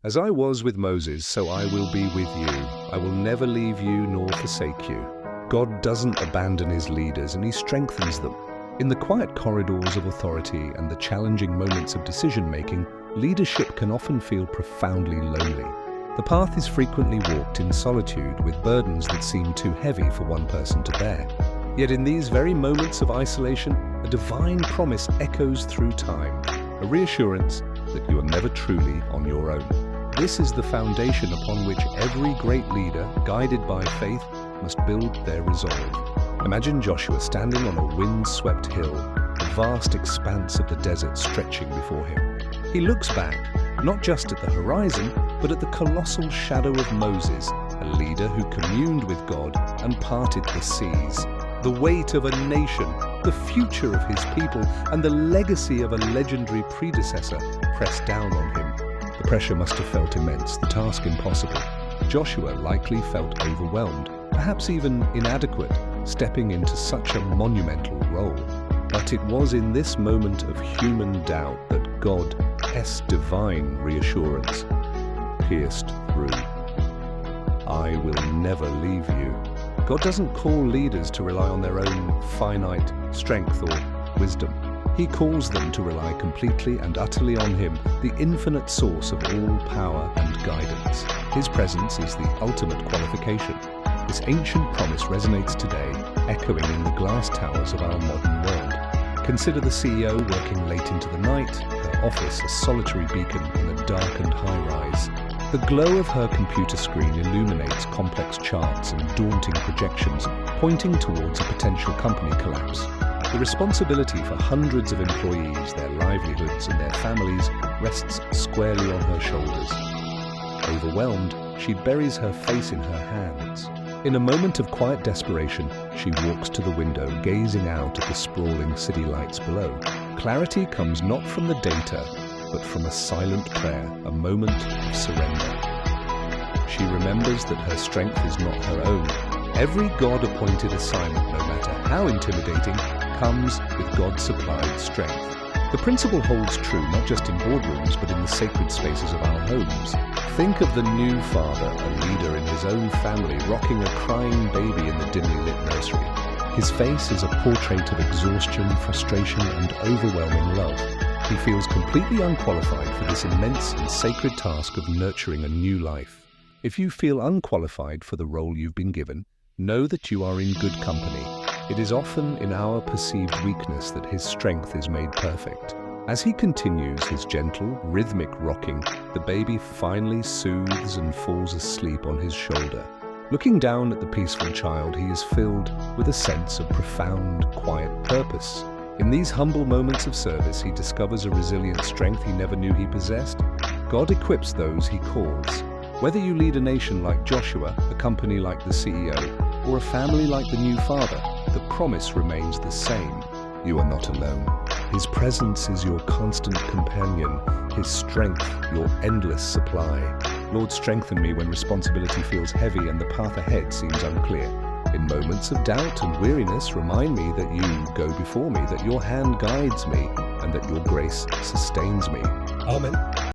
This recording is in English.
As I was with Moses, so I will be with you. I will never leave you nor forsake you. God doesn't abandon his leaders, and he strengthens them. In the quiet corridors of authority and the challenging moments of decision-making, leadership can often feel profoundly lonely. The path is frequently walked in solitude with burdens that seem too heavy for one person to bear. Yet in these very moments of isolation, a divine promise echoes through time, a reassurance that you are never truly on your own. This is the foundation upon which every great leader, guided by faith, must build their resolve. Imagine Joshua standing on a wind-swept hill, the vast expanse of the desert stretching before him. He looks back, not just at the horizon, but at the colossal shadow of Moses, a leader who communed with God and parted the seas. The weight of a nation, the future of his people, and the legacy of a legendary predecessor pressed down on him. The pressure must have felt immense, the task impossible. Joshua likely felt overwhelmed, perhaps even inadequate, stepping into such a monumental role. But it was in this moment of human doubt that God's divine reassurance pierced through. I will never leave you. God doesn't call leaders to rely on their own finite strength or wisdom. He calls them to rely completely and utterly on Him, the infinite source of all power and guidance. His presence is the ultimate qualification. This ancient promise resonates today, echoing in the glass towers of our modern world. Consider the CEO working late into the night, her office a solitary beacon in a darkened high-rise. The glow of her computer screen illuminates complex charts and daunting projections, pointing towards a potential company collapse. The responsibility for hundreds of employees, their livelihoods, and their families rests squarely on her shoulders. Overwhelmed, she buries her face in her hands. In a moment of quiet desperation, she walks to the window, gazing out at the sprawling city lights below. Clarity comes not from the data, but from a silent prayer, a moment of surrender. She remembers that her strength is not her own. Every God-appointed assignment, no matter how intimidating, comes with God-supplied strength. The principle holds true not just in boardrooms, but in the sacred spaces of our homes. Think of the new father, a leader in his own family, rocking a crying baby in the dimly lit nursery. His face is a portrait of exhaustion, frustration, and overwhelming love. He feels completely unqualified for this immense and sacred task of nurturing a new life. If you feel unqualified for the role you've been given, know that you are in good company. It is often in our perceived weakness that his strength is made perfect. As he continues his gentle, rhythmic rocking, the baby finally soothes and falls asleep on his shoulder. Looking down at the peaceful child, he is filled with a sense of profound, quiet purpose. In these humble moments of service, he discovers a resilient strength he never knew he possessed. God equips those he calls. Whether you lead a nation like Joshua, a company like the CEO, or a family like the new father, the promise remains the same. You are not alone. His presence is your constant companion, His strength your endless supply. Lord, strengthen me when responsibility feels heavy and the path ahead seems unclear. In moments of doubt and weariness, remind me that you go before me, that your hand guides me, and that your grace sustains me. Amen.